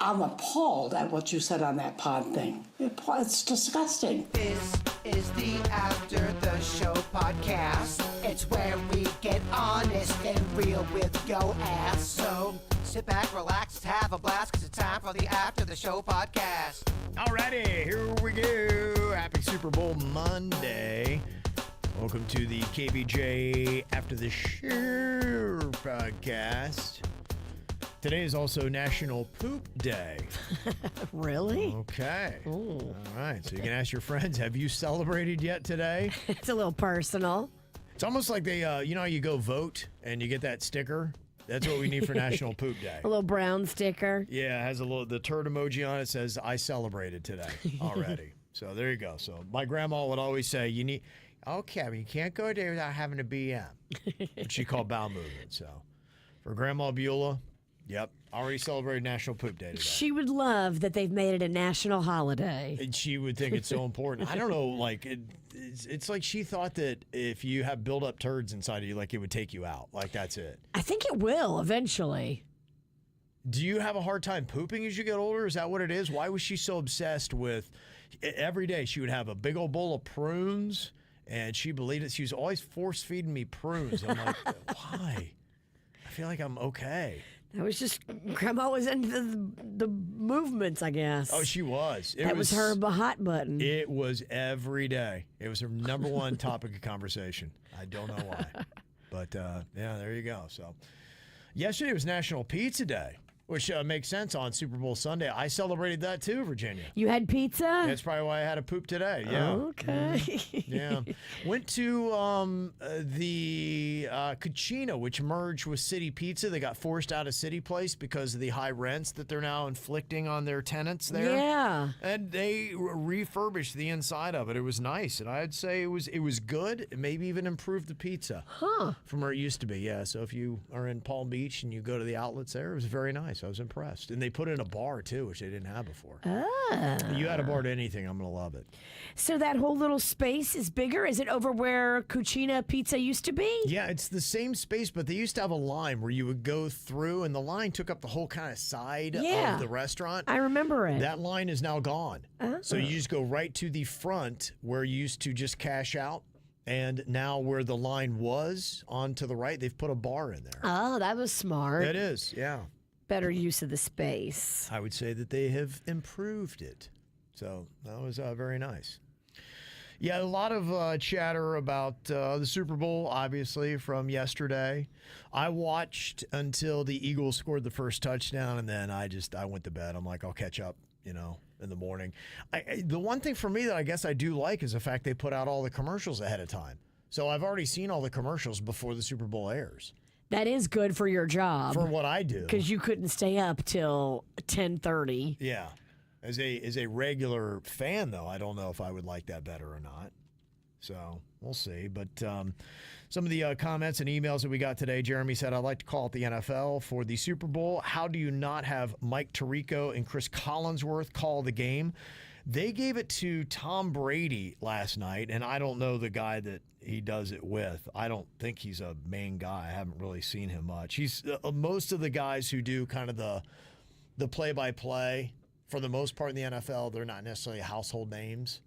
I'm appalled at what you said on that pod thing. It's disgusting. This is the After the Show podcast. It's where we get honest and real with yo ass. So sit back, relax, have a blast, because it's time for the After the Show podcast. Alrighty, here we go. Happy Super Bowl Monday. Welcome to the KVJ After the Show podcast. Today is also National Poop Day. Really? Okay. Ooh. All right. So you can ask your friends, have you celebrated yet today? It's a little personal. It's almost like they, you know how you go vote and you get that sticker? That's what we need for National Poop Day. A little brown sticker. Yeah, it has the turd emoji on it. Says, I celebrated today already. So there you go. So my grandma would always say, Kevin, you can't go a day without having a BM, which she called bowel movement. So for Grandma Beulah, yep, already celebrated National Poop Day today. She would love that they've made it a national holiday. And she would think it's so important. I don't know, like, it's like she thought that if you have built-up turds inside of you, like, it would take you out. Like, that's it. I think it will eventually. Do you have a hard time pooping as you get older? Is that what it is? Why was she so obsessed with, every day she would have a big old bowl of prunes, and she believed it. She was always force-feeding me prunes. I'm like, why? I feel like I'm okay. That was just, Grandma was into the movements, I guess. Oh, she was. That was her hot button. It was every day. It was her number one topic of conversation. I don't know why. But, yeah, there you go. So, yesterday was National Pizza Day, which makes sense on Super Bowl Sunday. I celebrated that too, Virginia. You had pizza? That's probably why I had a poop today. Yeah. Okay. Yeah. Went to the Cucina, which merged with City Pizza. They got forced out of City Place because of the high rents that they're now inflicting on their tenants there. Yeah. And they refurbished the inside of it. It was nice, and I'd say it was good. It maybe even improved the pizza from where it used to be. Yeah. So if you are in Palm Beach and you go to the outlets there, it was very nice. I was impressed. And they put in a bar, too, which they didn't have before. You add a bar to anything, I'm going to love it. So that whole little space is bigger? Is it over where Cucina Pizza used to be? Yeah, it's the same space, but they used to have a line where you would go through, and the line took up the whole kind of side of the restaurant. I remember it. That line is now gone. So you just go right to the front where you used to just cash out. And now where the line was on to the right, they've put a bar in there. Oh, that was smart. It is, yeah. Better use of the space. I would say that they have improved it. So that was very nice. Yeah, a lot of chatter about the Super Bowl, obviously, from yesterday. I watched until the Eagles scored the first touchdown, and then I went to bed. I'm like, I'll catch up, in the morning. The one thing for me that I guess I do like is the fact they put out all the commercials ahead of time. So I've already seen all the commercials before the Super Bowl airs. That is good for your job. For what I do. Because you couldn't stay up till 10:30. Yeah. As a regular fan, though, I don't know if I would like that better or not. So we'll see. But some of the comments and emails that we got today, Jeremy said, I'd like to call it the NFL for the Super Bowl. How do you not have Mike Tirico and Chris Collinsworth call the game? They gave it to Tom Brady last night, and I don't know the guy that he does it with. I don't think he's a main guy. I haven't really seen him much. He's most of the guys who do kind of the play-by-play, for the most part in the NFL, they're not necessarily household names.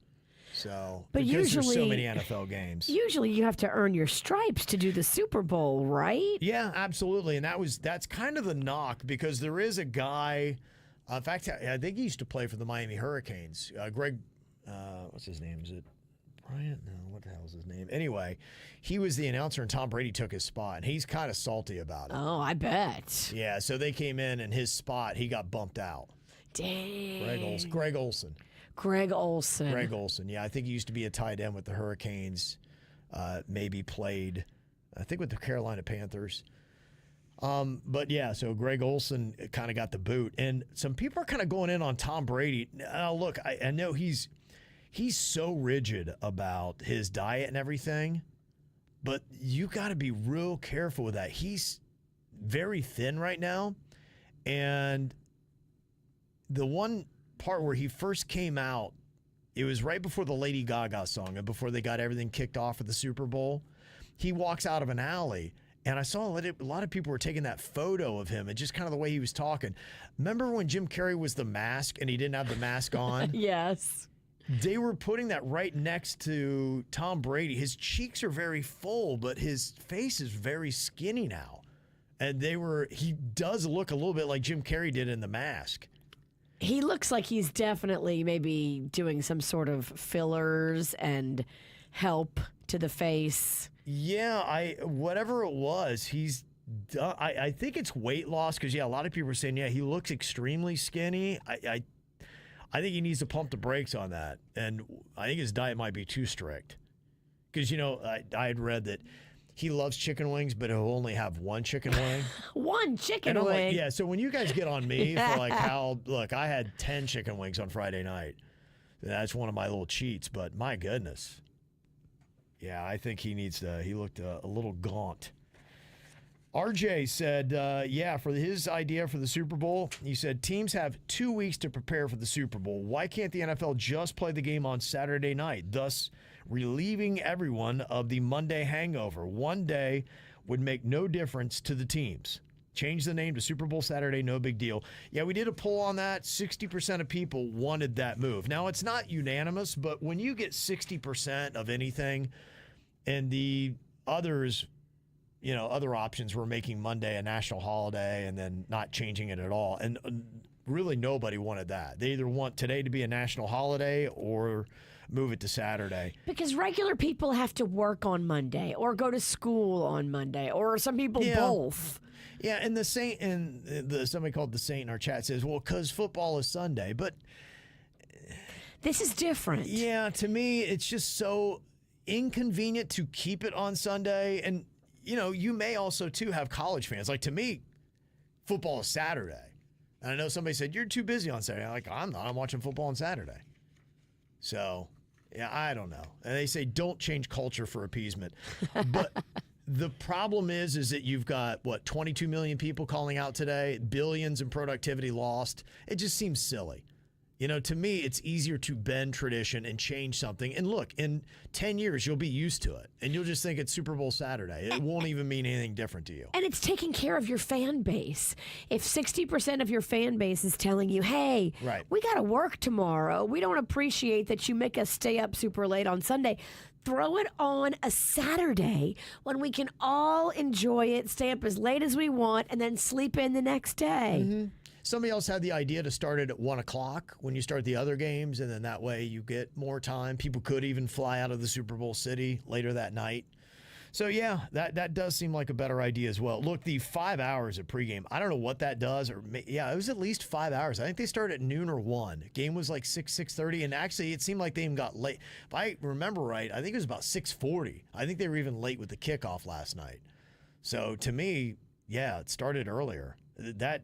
So, but because usually, there's so many NFL games. Usually you have to earn your stripes to do the Super Bowl, right? Yeah, absolutely. And that's kind of the knock, because there is a guy. In fact, I think he used to play for the Miami Hurricanes. Greg, what's his name? Is it Bryant? No, what the hell is his name? Anyway, he was the announcer, and Tom Brady took his spot, and he's kind of salty about it. Oh, I bet. Yeah, so they came in, and his spot, he got bumped out. Dang. Greg Olson. Greg Olson. Yeah, I think he used to be a tight end with the Hurricanes. Maybe played, I think, with the Carolina Panthers. But yeah, so Greg Olson kind of got the boot, and some people are kind of going in on Tom Brady. Now, look, I know he's so rigid about his diet and everything, but you got to be real careful with that. He's very thin right now, and the one part where he first came out, it was right before the Lady Gaga song and before they got everything kicked off at the Super Bowl. He walks out of an alley, And I saw a lot of people were taking that photo of him and just kind of the way he was talking. Remember when Jim Carrey was the mask and he didn't have the mask on? Yes. They were putting that right next to Tom Brady. His cheeks are very full, but his face is very skinny now. And he does look a little bit like Jim Carrey did in The Mask. He looks like he's definitely maybe doing some sort of fillers and help to the face. Yeah, whatever it was, he's done. I think it's weight loss because, a lot of people are saying, he looks extremely skinny. I think he needs to pump the brakes on that. And I think his diet might be too strict. Because, I had read that he loves chicken wings, but he'll only have one chicken wing. One chicken wing? Like, so when you guys get on me for look, I had 10 chicken wings on Friday night. That's one of my little cheats, but my goodness. Yeah, I think he looked a little gaunt. RJ said, for his idea for the Super Bowl, he said, teams have 2 weeks to prepare for the Super Bowl. Why can't the NFL just play the game on Saturday night, thus relieving everyone of the Monday hangover? One day would make no difference to the teams. Change the name to Super Bowl Saturday, no big deal. Yeah, we did a poll on that. 60% of people wanted that move. Now, it's not unanimous, but when you get 60% of anything and the others, other options were making Monday a national holiday and then not changing it at all. And really nobody wanted that. They either want today to be a national holiday or move it to Saturday. Because regular people have to work on Monday or go to school on Monday, or some people both. Yeah, and somebody called the Saint in our chat says, well, because football is Sunday. But this is different. Yeah, to me, it's just so inconvenient to keep it on Sunday. And you may also, too, have college fans. Like, to me, football is Saturday. And I know somebody said, you're too busy on Saturday. I'm like, I'm not. I'm watching football on Saturday. So, I don't know. And they say, don't change culture for appeasement. But the problem is that you've got, 22 million people calling out today, billions in productivity lost. It just seems silly. To me, it's easier to bend tradition and change something. And look, in 10 years, you'll be used to it. And you'll just think it's Super Bowl Saturday. It won't even mean anything different to you. And it's taking care of your fan base. If 60% of your fan base is telling you, hey, we got to work tomorrow. We don't appreciate that you make us stay up super late on Sunday. Throw it on a Saturday when we can all enjoy it, stay up as late as we want, and then sleep in the next day. Mm-hmm. Somebody else had the idea to start it at 1 o'clock when you start the other games, and then that way you get more time. People could even fly out of the Super Bowl city later that night. So, that does seem like a better idea as well. Look, the 5 hours of pregame, I don't know what that does. It was at least 5 hours. I think they started at noon or 1. Game was like 6:30, and actually it seemed like they even got late. If I remember right, I think it was about 6:40. I think they were even late with the kickoff last night. So, to me, it started earlier. The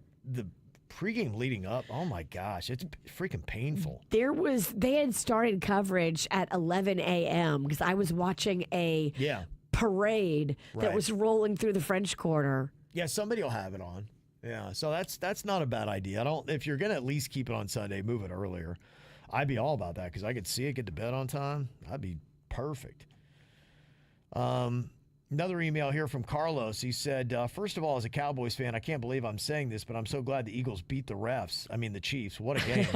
pregame leading up, oh my gosh, it's freaking painful. They had started coverage at 11 a.m. because I was watching a parade that was rolling through the French Quarter. Yeah, somebody will have it on. Yeah, so that's not a bad idea. If you're gonna at least keep it on Sunday, move it earlier. I'd be all about that because I could see it, get to bed on time. That'd be perfect. Another email here from Carlos. He said, first of all, as a Cowboys fan, I can't believe I'm saying this, but I'm so glad the Eagles beat the Chiefs. What a game.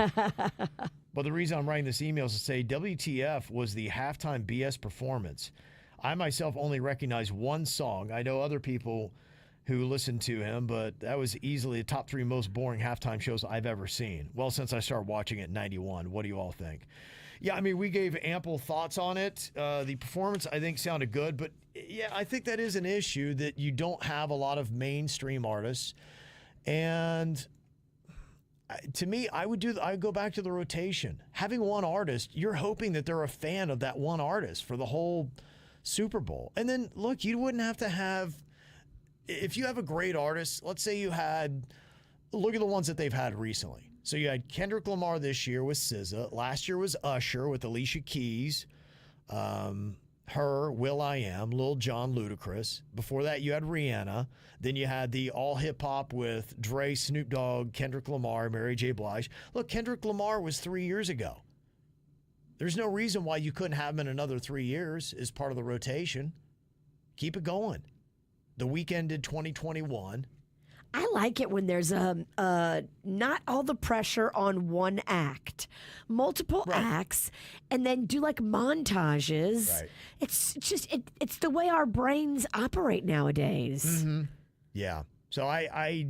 But the reason I'm writing this email is to say WTF was the halftime BS performance. I myself only recognize one song. I know other people who listened to him, but that was easily the top 3 most boring halftime shows I've ever seen. Well, since I started watching it in 91, what do you all think? Yeah, we gave ample thoughts on it. The performance, I think, sounded good, but I think that is an issue that you don't have a lot of mainstream artists. And to me, I would go back to the rotation. Having one artist, you're hoping that they're a fan of that one artist for the whole Super Bowl. And then, look, you wouldn't have to have, if you have a great artist, let's say look at the ones that they've had recently. So you had Kendrick Lamar this year with SZA. Last year was Usher with Alicia Keys, her, will.i.am, Lil Jon, Ludacris. Before that, you had Rihanna. Then you had the all hip-hop with Dre, Snoop Dogg, Kendrick Lamar, Mary J. Blige. Look, Kendrick Lamar was 3 years ago. There's no reason why you couldn't have him in another 3 years as part of the rotation. Keep it going. the weekend did 2021. I like it when there's not all the pressure on one act, multiple acts, and then do like montages. Right. It's just it's the way our brains operate nowadays. Mm-hmm. Yeah. So I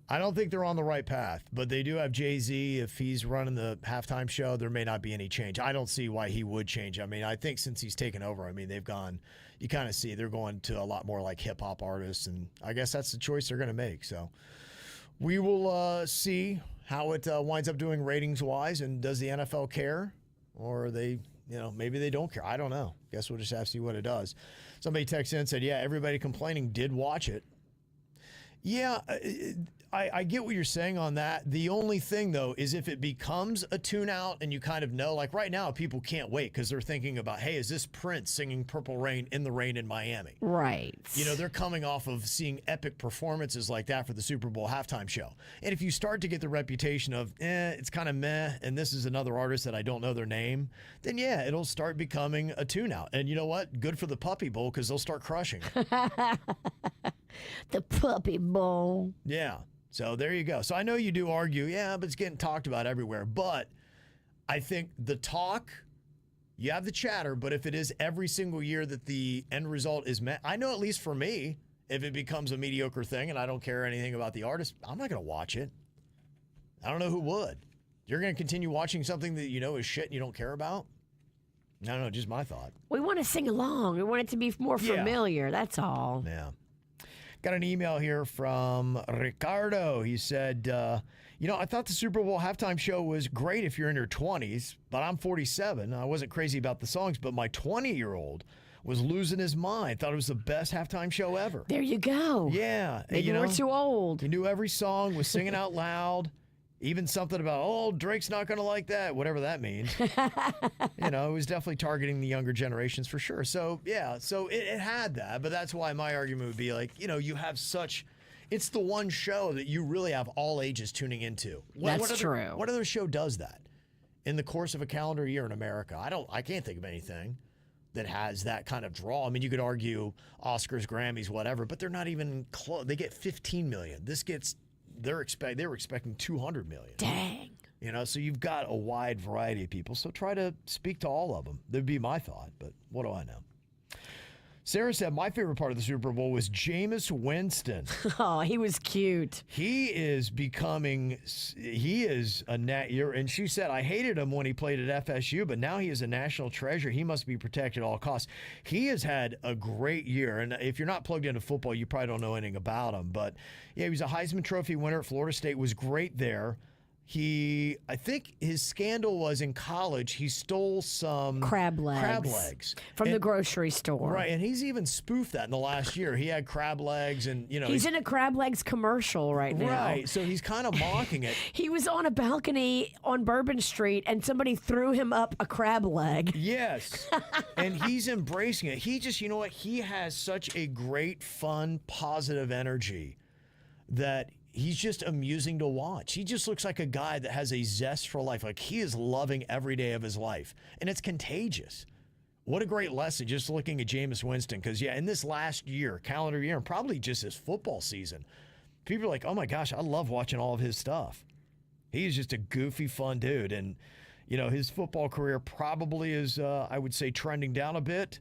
don't think they're on the right path, but they do have Jay-Z. If he's running the halftime show, there may not be any change. I don't see why he would change. I mean, I think since he's taken over, I mean, they've gone, you kind of see they're going to a lot more like hip hop artists, and I guess that's the choice they're going to make. So we will see how it winds up doing ratings wise, and does the NFL care, or are they, maybe they don't care. I don't know. Guess we'll just have to see what it does. Somebody texted in and said, yeah, everybody complaining did watch it. Yeah, I get what you're saying on that. The only thing, though, is if it becomes a tune-out and you kind of know, like right now, people can't wait because they're thinking about, hey, is this Prince singing Purple Rain in the Rain in Miami? Right. They're coming off of seeing epic performances like that for the Super Bowl halftime show. And if you start to get the reputation of, it's kind of meh, and this is another artist that I don't know their name, then yeah, it'll start becoming a tune-out. And you know what? Good for the Puppy Bowl because they'll start crushing. The Puppy Bowl. Yeah. So there you go. So I know you do argue, yeah, but it's getting talked about everywhere. But I think the talk, you have the chatter, but if it is every single year that the end result is met, I know at least for me, if it becomes a mediocre thing and I don't care anything about the artist, I'm not going to watch it. I don't know who would. You're going to continue watching something that you know is shit and you don't care about? I don't know, just my thought. We want to sing along. We want it to be more familiar. That's all. Yeah. Got an email here from Ricardo. He said, I thought the Super Bowl halftime show was great if you're in your 20s, but I'm 47. I wasn't crazy about the songs, but my 20-year-old was losing his mind. Thought it was the best halftime show ever. There you go. Yeah. Maybe we're too old. He knew every song, was singing out loud. Even something about, Drake's not going to like that, whatever that means. It was definitely targeting the younger generations for sure. So, yeah, it had that. But that's why my argument would be like, you have it's the one show that you really have all ages tuning into. That's true. What other show does that in the course of a calendar year in America? I can't think of anything that has that kind of draw. I mean, you could argue Oscars, Grammys, whatever, but they're not even close. They get 15 million. This gets... They were expecting 200 million. Dang. So you've got a wide variety of people. So try to speak to all of them. That'd be my thought, but what do I know? Sarah said, my favorite part of the Super Bowl was Jameis Winston. Oh, he was cute. He is and she said, I hated him when he played at FSU, but now he is a national treasure. He must be protected at all costs. He has had a great year. And if you're not plugged into football, you probably don't know anything about him. But yeah, he was a Heisman Trophy winner at Florida State, was great there. I think his scandal was in college. He stole some crab legs from the grocery store. Right, and he's even spoofed that in the last year. He had crab legs, and he's in a crab legs commercial right now. Right, so he's kind of mocking it. He was on a balcony on Bourbon Street, and somebody threw him up a crab leg. Yes, and he's embracing it. He just, he has such a great, fun, positive energy that he's just amusing to watch. He just looks like a guy that has a zest for life. Like he is loving every day of his life. And it's contagious. What a great lesson just looking at Jameis Winston. Because, in this last year, calendar year, and probably just his football season, people are like, oh my gosh, I love watching all of his stuff. He's just a goofy, fun dude. And, his football career probably is, I would say, trending down a bit.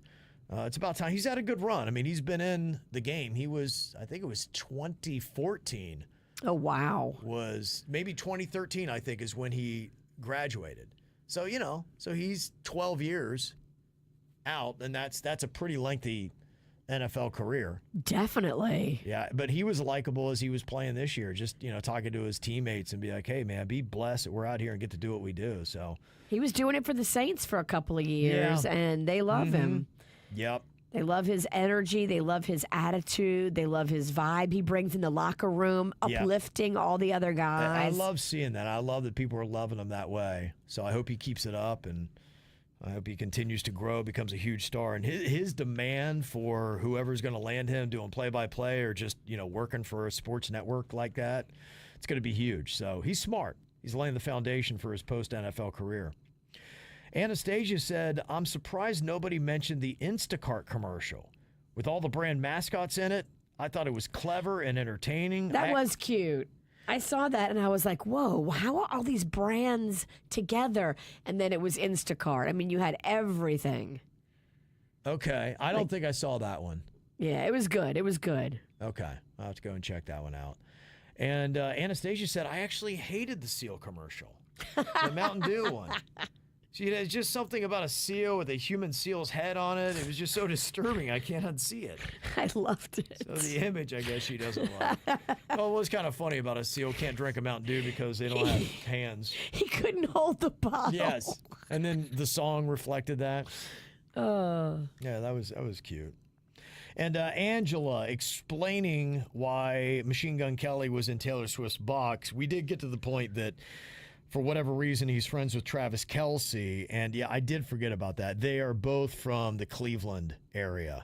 It's about time. He's had a good run. I mean, he's been in the game. I think it was 2014. Oh, wow. Was maybe 2013, I think, is when he graduated. So, so he's 12 years out, and that's a pretty lengthy NFL career. Definitely. Yeah, but he was likable as he was playing this year, just, talking to his teammates and be like, hey, man, be blessed that we're out here and get to do what we do. So he was doing it for the Saints for a couple of years, and they love him. Yep. They love his energy. They love his attitude. They love his vibe he brings in the locker room, uplifting all the other guys. I love seeing that. I love that people are loving him that way. So I hope he keeps it up, and I hope he continues to grow, becomes a huge star. And his demand for whoever's going to land him doing play-by-play or just, working for a sports network like that, it's going to be huge. So he's smart. He's laying the foundation for his post-NFL career. Anastasia said, I'm surprised nobody mentioned the Instacart commercial. With all the brand mascots in it, I thought it was clever and entertaining. That was cute. I saw that and I was like, whoa, how are all these brands together? And then it was Instacart. I mean, you had everything. Okay. I don't think I saw that one. Yeah, it was good. It was good. Okay. I'll have to go and check that one out. And Anastasia said, I actually hated the seal commercial, the Mountain Dew one. It's just something about a seal with a human seal's head on it. It was just so disturbing. I can't unsee it. I loved it. So the image, I guess, she doesn't like. Well, it was kind of funny about a seal can't drink a Mountain Dew because they don't have hands. He couldn't hold the bottle. Yes. And then the song reflected that. Yeah, that was cute. And Angela explaining why Machine Gun Kelly was in Taylor Swift's box. We did get to the point that for whatever reason, he's friends with Travis Kelce. And yeah, I did forget about that. They are both from the Cleveland area.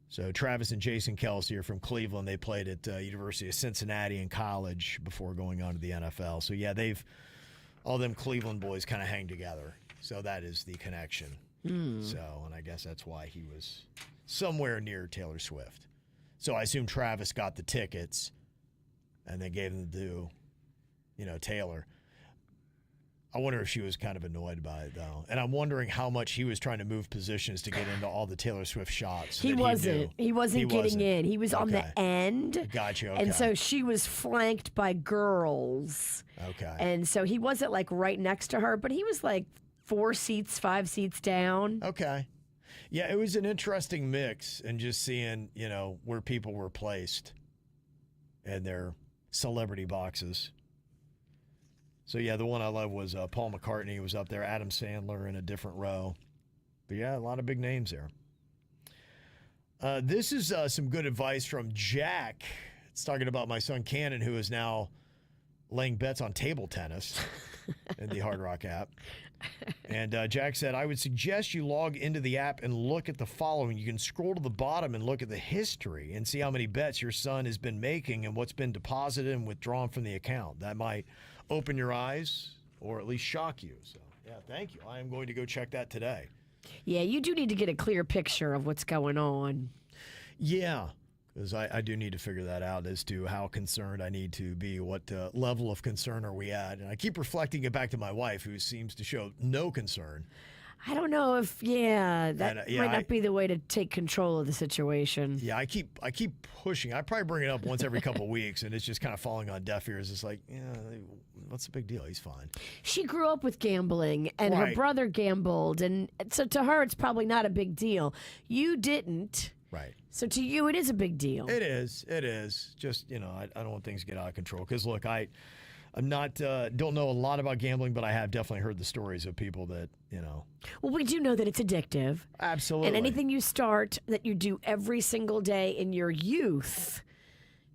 So Travis and Jason Kelce are from Cleveland. They played at University of Cincinnati in college before going on to the NFL. So yeah, all them Cleveland boys kind of hang together. So that is the connection. So, and I guess that's why he was somewhere near Taylor Swift. So I assume Travis got the tickets and then gave them to, Taylor. I wonder if she was kind of annoyed by it, though. And I'm wondering how much he was trying to move positions to get into all the Taylor Swift shots. He wasn't getting in. He was on the end. Gotcha. Okay. And so she was flanked by girls. Okay. And so he wasn't like right next to her, but he was like 5 seats down. Okay. Yeah, it was an interesting mix and just seeing, where people were placed in their celebrity boxes. So, yeah, the one I love was Paul McCartney was up there, Adam Sandler in a different row. But, yeah, a lot of big names there. This is some good advice from Jack. It's talking about my son Cannon, who is now laying bets on table tennis in the Hard Rock app. And Jack said, I would suggest you log into the app and look at the following. You can scroll to the bottom and look at the history and see how many bets your son has been making and what's been deposited and withdrawn from the account. That might open your eyes or at least shock you. So, yeah, thank you. I am going to go check that today. Yeah, you do need to get a clear picture of what's going on. Yeah, because I do need to figure that out as to how concerned I need to be. What level of concern are we at? And I keep reflecting it back to my wife, who seems to show no concern. I don't know if, that might not be the way to take control of the situation. Yeah, I keep pushing. I probably bring it up once every couple of weeks, and it's just kind of falling on deaf ears. It's like, what's the big deal? He's fine. She grew up with gambling, and her brother gambled, and so to her, it's probably not a big deal. You didn't. Right. So to you, it is a big deal. It is. Just, I don't want things to get out of control. Because, look, I'm not, don't know a lot about gambling, but I have definitely heard the stories of people that, Well, we do know that it's addictive. Absolutely. And anything you start that you do every single day in your youth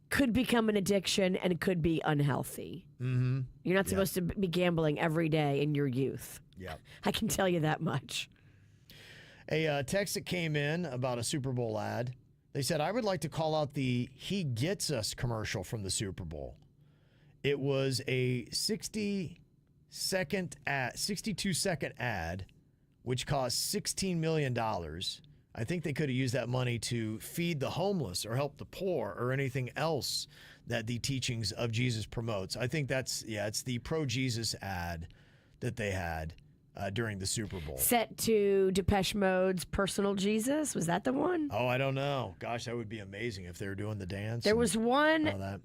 could become an addiction and it could be unhealthy. Mm-hmm. You're not supposed to be gambling every day in your youth. Yeah. I can tell you that much. A text that came in about a Super Bowl ad. They said, I would like to call out the He Gets Us commercial from the Super Bowl. It was a 62-second ad, which cost $16 million. I think they could have used that money to feed the homeless or help the poor or anything else that the teachings of Jesus promotes. I think it's the pro-Jesus ad that they had during the Super Bowl. Set to Depeche Mode's Personal Jesus? Was that the one? Oh, I don't know. Gosh, that would be amazing if they were doing the dance. There was one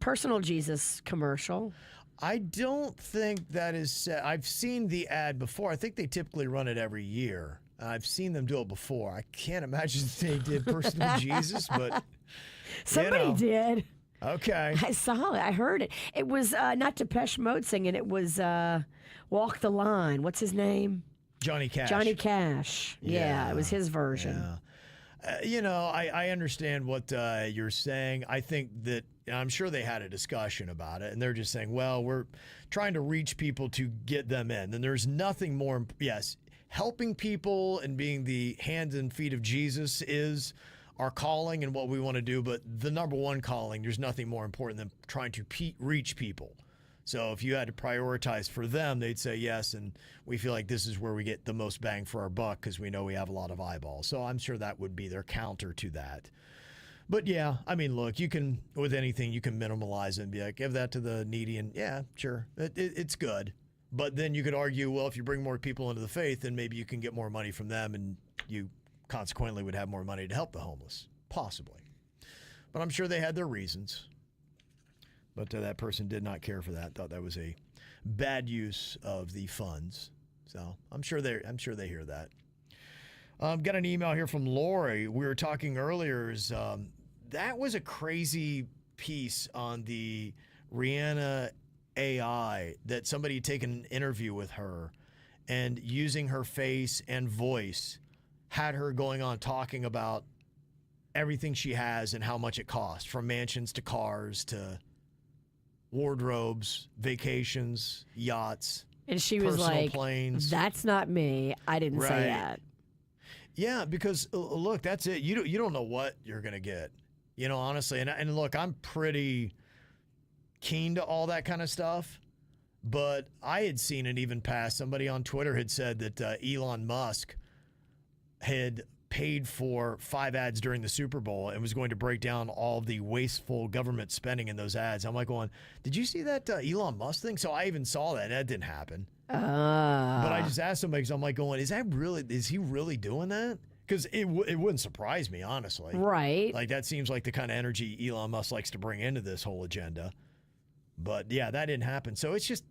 Personal Jesus commercial. I don't think that is set. I've seen the ad before. I think they typically run it every year. I've seen them do it before. I can't imagine they did Personal Jesus, but somebody did. Okay. I saw it. I heard it. It was not Depeche Mode singing. It was Walk the Line. What's his name? Johnny Cash. Johnny Cash. Yeah, it was his version. Yeah. I understand what you're saying. I think that I'm sure they had a discussion about it, and they're just saying, well, we're trying to reach people to get them in. And there's nothing more, helping people and being the hands and feet of Jesus is our calling and what we want to do. But the number one calling, there's nothing more important than trying to reach people So if you had to prioritize for them, they'd say yes, and we feel like this is where we get the most bang for our buck because we know we have a lot of eyeballs. So I'm sure that would be their counter to that. But yeah, I mean, look, you can, with anything, you can minimalize it and be like, give that to the needy, and yeah, sure, it's good. But then you could argue, well, if you bring more people into the faith, then maybe you can get more money from them, and you consequently would have more money to help the homeless, possibly. But I'm sure they had their reasons. But that person did not care for that. Thought that was a bad use of the funds. So I'm sure they hear that. Got an email here from Lori. We were talking earlier. That was a crazy piece on the Rihanna AI that somebody had taken an interview with her and using her face and voice had her going on talking about everything she has and how much it costs, from mansions to cars to wardrobes, vacations, yachts, and she was like, planes. That's not me. I didn't say that. Yeah, because look, that's it. You don't know what you're going to get. You know, honestly, and look, I'm pretty keen to all that kind of stuff, but I had seen it even past. Somebody on Twitter had said that Elon Musk had paid for 5 ads during the Super Bowl and was going to break down all the wasteful government spending in those ads. I'm like going, did you see that Elon Musk thing? So I even saw that. That didn't happen. But I just asked somebody, because I'm like going, is he really doing that? Because it wouldn't surprise me, honestly. Right. Like, that seems like the kind of energy Elon Musk likes to bring into this whole agenda. But yeah, that didn't happen. So it's just,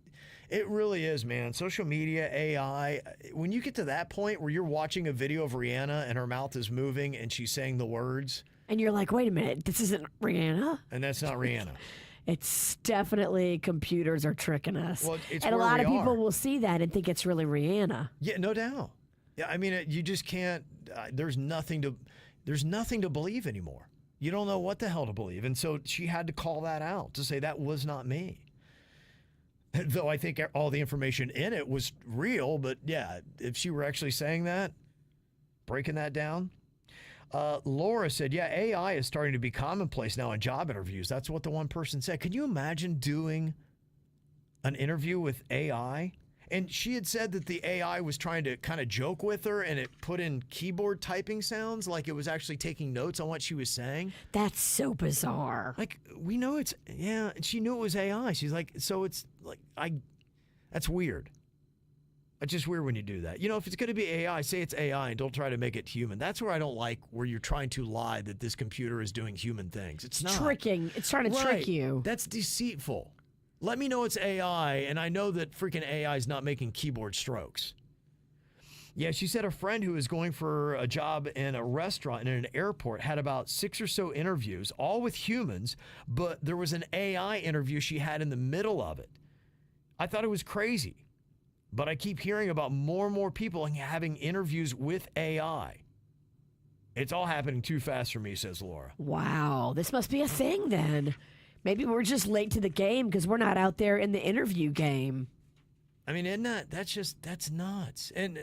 it really is, man. Social media, AI, when you get to that point where you're watching a video of Rihanna and her mouth is moving and she's saying the words. And you're like, wait a minute, this isn't Rihanna? And that's not Rihanna. It's definitely computers are tricking us. Well, it's and a where lot we of people are. will see that and think it's really Rihanna. Yeah, no doubt. Yeah, I mean, you just can't, there's nothing to believe anymore. You don't know what the hell to believe. And so she had to call that out to say that was not me. Though I think all the information in it was real, but yeah, if she were actually saying that, breaking that down. Laura said, yeah, AI is starting to be commonplace now in job interviews. That's what the one person said. Can you imagine doing an interview with AI? And she had said that the AI was trying to kind of joke with her, and it put in keyboard typing sounds like it was actually taking notes on what she was saying. That's so bizarre. Like, we know it's, yeah, and she knew it was AI. She's like, so it's like, that's weird. It's just weird when you do that. You know, if it's going to be AI, say it's AI and don't try to make it human. That's where I don't like where you're trying to lie that this computer is doing human things. It's not. Tricking. It's trying to trick you. That's deceitful. Let me know it's AI, and I know that freaking AI is not making keyboard strokes. Yeah, she said a friend who was going for a job in a restaurant in an airport had about 6 or so interviews, all with humans, but there was an AI interview she had in the middle of it. I thought it was crazy. But I keep hearing about more and more people having interviews with AI. It's all happening too fast for me, says Laura. Wow, this must be a thing then. Maybe we're just late to the game because we're not out there in the interview game. I mean, isn't that's nuts. And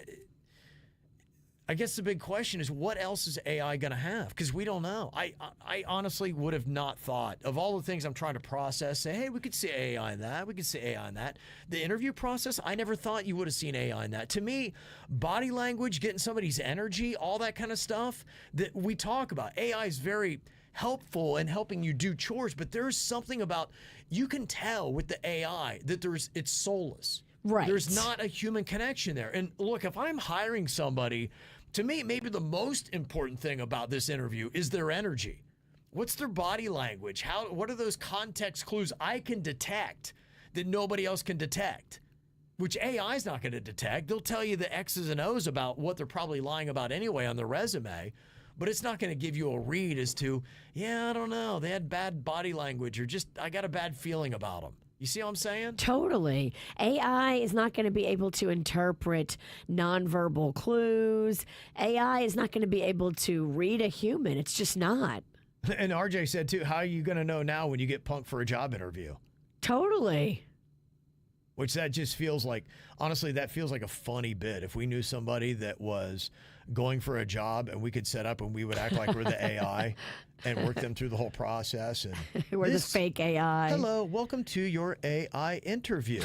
I guess the big question is, what else is AI going to have? Because we don't know. I honestly would have not thought of all the things I'm trying to process. Say, hey, we could see AI in that. We could see AI in that. The interview process, I never thought you would have seen AI in that. To me, body language, getting somebody's energy, all that kind of stuff that we talk about. AI is very helpful in helping you do chores, but there's something about, you can tell with the AI that it's soulless. Right. There's not a human connection there. And look, if I'm hiring somebody, to me, maybe the most important thing about this interview is their energy. What's their body language? What are those context clues I can detect that nobody else can detect? Which AI is not going to detect. They'll tell you the X's and O's about what they're probably lying about anyway on their resume, but it's not going to give you a read as to, yeah, I don't know, they had bad body language, or just, I got a bad feeling about them. You see what I'm saying? Totally. AI is not going to be able to interpret nonverbal clues. AI is not going to be able to read a human. It's just not. And RJ said, too, how are you going to know now when you get punked for a job interview? Totally. Which that just feels like, honestly, that feels like a funny bit. If we knew somebody that was going for a job, and we could set up and we would act like we're the AI and work them through the whole process. And we're the fake AI. Hello, welcome to your AI interview.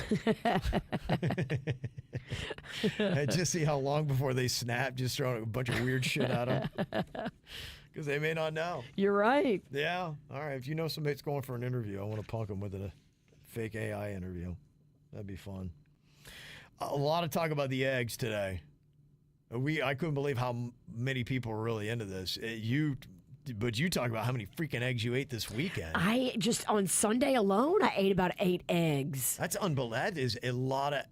And just see how long before they snap, just throwing a bunch of weird shit at them. Because they may not know. You're right. Yeah. All right. If you know somebody that's going for an interview, I want to punk them with a fake AI interview. That'd be fun. A lot of talk about the eggs today. I couldn't believe how many people were really into this. But you talk about how many freaking eggs you ate this weekend. I just, on Sunday alone, I ate about 8 eggs. That's unbelievable. That is a lot of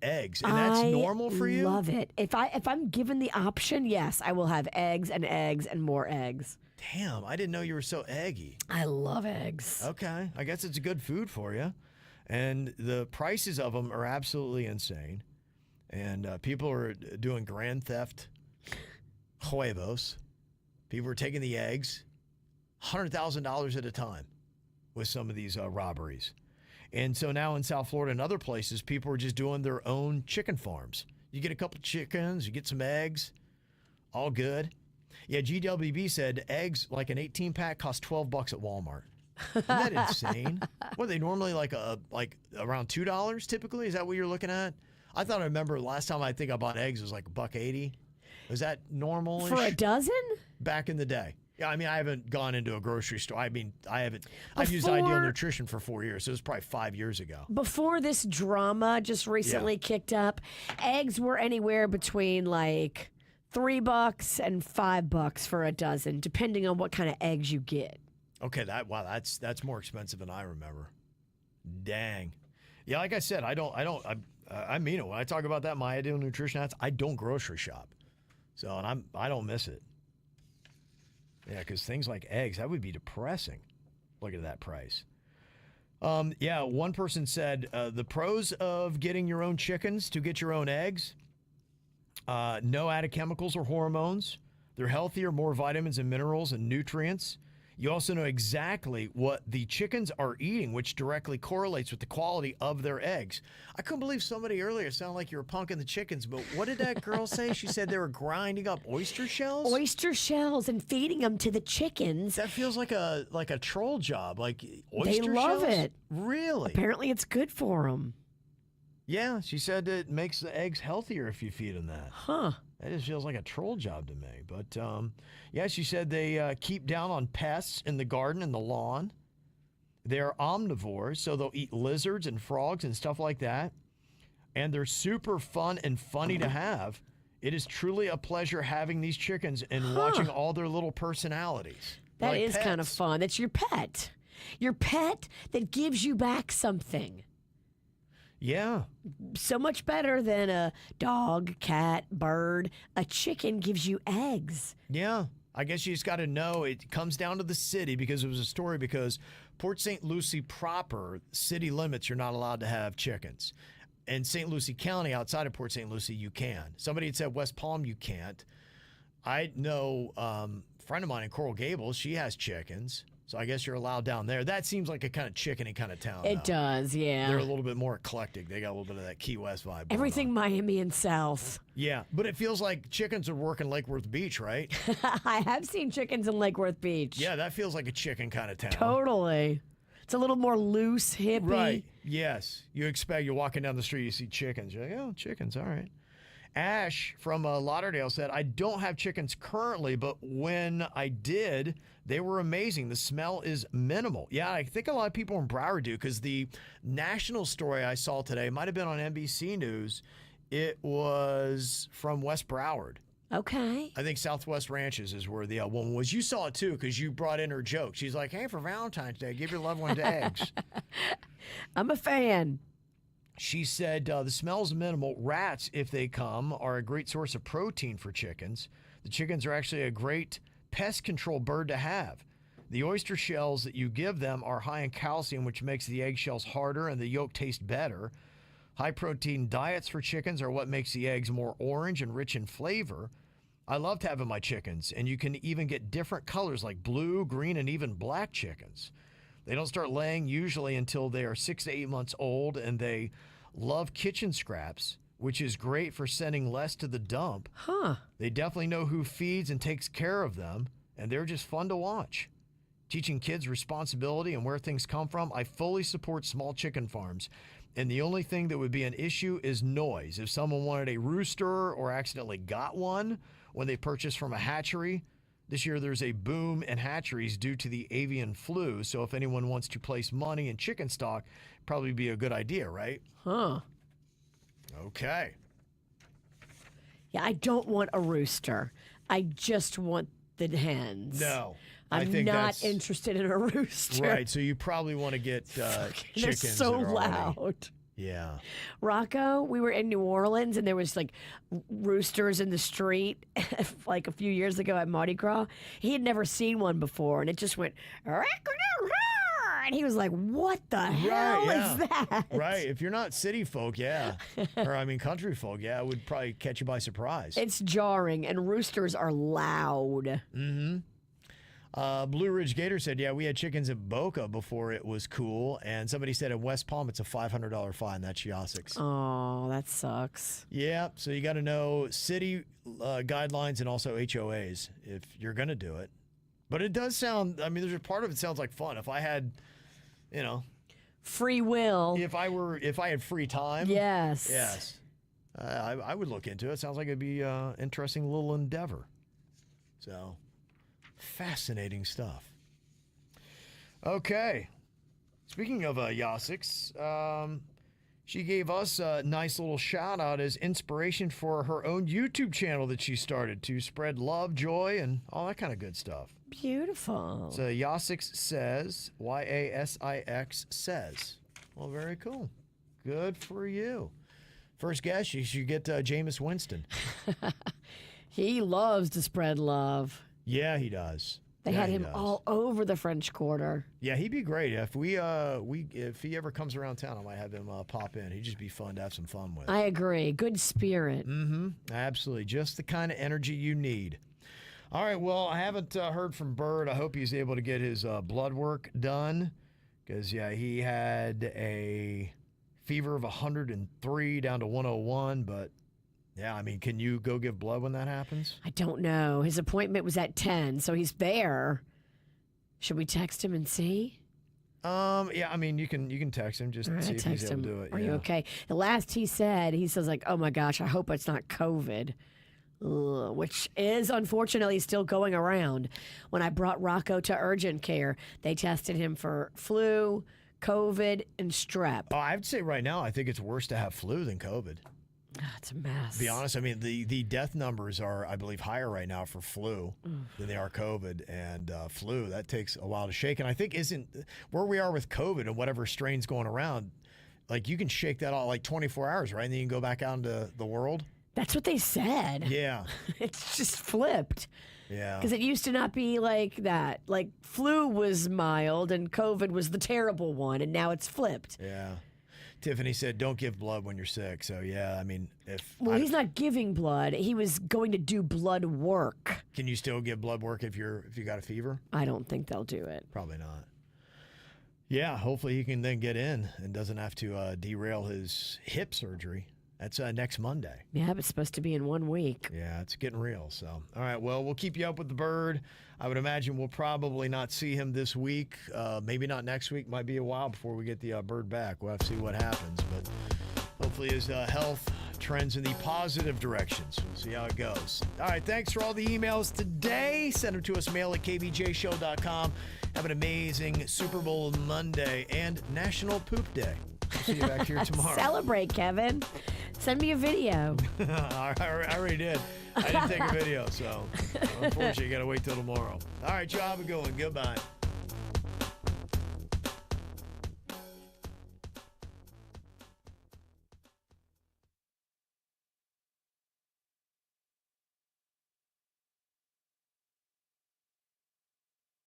eggs. And that's normal for you? I love it. If I'm given the option, yes, I will have eggs and eggs and more eggs. Damn, I didn't know you were so eggy. I love eggs. Okay. I guess it's good food for you. And the prices of them are absolutely insane. And people are doing grand theft huevos. People are taking the eggs, $100,000 at a time with some of these robberies. And so now in South Florida and other places, people are just doing their own chicken farms. You get a couple chickens, you get some eggs, all good. Yeah, GWB said eggs, like an 18-pack, cost $12 at Walmart. Isn't that insane? What are they normally like around $2 typically? Is that what you're looking at? I remember last time I think I bought eggs was like $1.80. Was that normal for a dozen? Back in the day. Yeah, I mean, I haven't gone into a grocery store. I mean, I've used Ideal Nutrition for 4 years, so it was probably 5 years ago. Before this drama just recently kicked up, eggs were anywhere between like $3 and $5 for a dozen, depending on what kind of eggs you get. Okay, that's more expensive than I remember. Dang. Yeah, like I said, I mean it when I talk about that. My Ideal Nutrition ads, I don't grocery shop, so and I don't miss it. Yeah, because things like eggs, that would be depressing. Look at that price. Yeah, one person said the pros of getting your own chickens to get your own eggs: no added chemicals or hormones. They're healthier, more vitamins and minerals and nutrients. You also know exactly what the chickens are eating, which directly correlates with the quality of their eggs. I couldn't believe somebody earlier sounded like you were punking the chickens, but what did that girl say? She said they were grinding up oyster shells? Oyster shells and feeding them to the chickens. That feels like a troll job, like oyster shells? They love it. Really? Apparently it's good for them. Yeah, she said it makes the eggs healthier if you feed them that. Huh. That just feels like a troll job to me. But, yeah, she said they keep down on pests in the garden and the lawn. They're omnivores, so they'll eat lizards and frogs and stuff like that. And they're super fun and funny to have. It is truly a pleasure having these chickens and watching all their little personalities. That like is pets. kind of fun. That's your pet. Your pet that gives you back something. Yeah. So much better than a dog, cat, bird. A chicken gives you eggs. Yeah. I guess you just got to know it comes down to the city because it was a story because Port St. Lucie proper, city limits, you're not allowed to have chickens. In St. Lucie County, outside of Port St. Lucie, you can. Somebody had said West Palm, you can't. I know a friend of mine in Coral Gables, she has chickens. So I guess you're allowed down there. That seems like a kind of chickeny kind of town. It does, yeah. They're a little bit more eclectic. They got a little bit of that Key West vibe. Everything Miami and South. Yeah, but it feels like chickens are working Lake Worth Beach, right? I have seen chickens in Lake Worth Beach. Yeah, that feels like a chicken kind of town. Totally. It's a little more loose, hippie. Right. Yes. You're walking down the street, you see chickens. You're like, oh, chickens, all right. Ash from Lauderdale said, I don't have chickens currently, but when I did, they were amazing. The smell is minimal. Yeah, I think a lot of people in Broward do because the national story I saw today might have been on NBC News. It was from West Broward. Okay. I think Southwest Ranches is where the woman was. You saw it too because you brought in her joke. She's like, hey, for Valentine's Day, give your loved one eggs. I'm a fan. She said the smell's minimal. Rats, if they come, are a great source of protein for chickens. The chickens are actually a great pest control bird to have. The oyster shells that you give them are high in calcium, which makes the eggshells harder and the yolk taste better. High protein diets for chickens are what makes the eggs more orange and rich in flavor. I loved having my chickens, and you can even get different colors like blue, green, and even black chickens. They don't start laying usually until they are 6 to 8 months old, and they love kitchen scraps, which is great for sending less to the dump. Huh. They definitely know who feeds and takes care of them, and they're just fun to watch. Teaching kids responsibility and where things come from, I fully support small chicken farms. And the only thing that would be an issue is noise. If someone wanted a rooster or accidentally got one when they purchased from a hatchery, this year there's a boom in hatcheries due to the avian flu. So if anyone wants to place money in chicken stock, probably be a good idea, right? Huh. Okay. Yeah, I don't want a rooster. I just want the hens. No. I'm I think not that's interested in a rooster. right. So you probably want to get They're chickens. so that are already- loud. Yeah. Rocco, we were in New Orleans and there was like roosters in the street like a few years ago at Mardi Gras. He had never seen one before and it just went and he was like, what the hell is that? Right. If you're not city folk, yeah. Or I mean country folk, yeah, it would probably catch you by surprise. It's jarring and roosters are loud. Mm-hmm. Blue Ridge Gator said, yeah, we had chickens at Boca before it was cool. And somebody said at West Palm, it's a $500 fine. That's Yassick's. Oh, that sucks. Yeah. So you got to know city guidelines and also HOAs if you're going to do it. But it does sound, I mean, there's a part of it sounds like fun. If I had, you know, free will. if I had free time. Yes. Yes. I would look into it. Sounds like it'd be an interesting little endeavor. So. Fascinating stuff. Okay. Speaking of Yassick's, she gave us a nice little shout out as inspiration for her own YouTube channel that she started to spread love, joy, and all that kind of good stuff. Beautiful. So Yassix says, YASIX says. Well, very cool. Good for you. First guess, you should get Jameis Winston. He loves to spread love. Yeah, he does. They had him all over the French Quarter. Yeah, he'd be great. If if he ever comes around town, I might have him pop in. He'd just be fun to have some fun with. I agree. Good spirit. Mm-hmm. Absolutely. Just the kind of energy you need. All right, well, I haven't heard from Bird. I hope he's able to get his blood work done because, yeah, he had a fever of 103 down to 101, but yeah, I mean, can you go give blood when that happens? I don't know. His appointment was at 10, so he's there. Should we text him and see? Yeah, I mean, you can text him, just see if he's able to do it. Are you okay? The last he says like, oh my gosh, I hope it's not COVID. Ugh, which is unfortunately still going around. When I brought Rocco to urgent care, they tested him for flu, COVID, and strep. Oh, I'd say right now, I think it's worse to have flu than COVID. It's a mess. To be honest, I mean, the death numbers are, I believe, higher right now for flu than they are COVID. And flu, that takes a while to shake. And I think isn't where we are with COVID and whatever strain's going around, like you can shake that all like 24 hours, right? And then you can go back out into the world. That's what they said. Yeah. It's just flipped. Yeah. Because it used to not be like that. Like flu was mild and COVID was the terrible one. And now it's flipped. Yeah. Tiffany said, don't give blood when you're sick. So, yeah, I mean, he's not giving blood. He was going to do blood work. Can you still give blood work if you got a fever? I don't think they'll do it. Probably not. Yeah, hopefully he can then get in and doesn't have to derail his hip surgery. That's next Monday. Yeah, but it's supposed to be in 1 week. Yeah, it's getting real. So, all right, well, we'll keep you up with the Bird. I would imagine we'll probably not see him this week. Maybe not next week. Might be a while before we get the Bird back. We'll have to see what happens. But hopefully his health trends in the positive directions. We'll see how it goes. All right, thanks for all the emails today. Send them to us, mail at kvjshow.com. Have an amazing Super Bowl Monday and National Poop Day. We'll see you back here tomorrow. Celebrate, Kevin. Send me a video. I already did. I didn't take a video, so unfortunately, you got to wait till tomorrow. All right, y'all have a good one. Goodbye.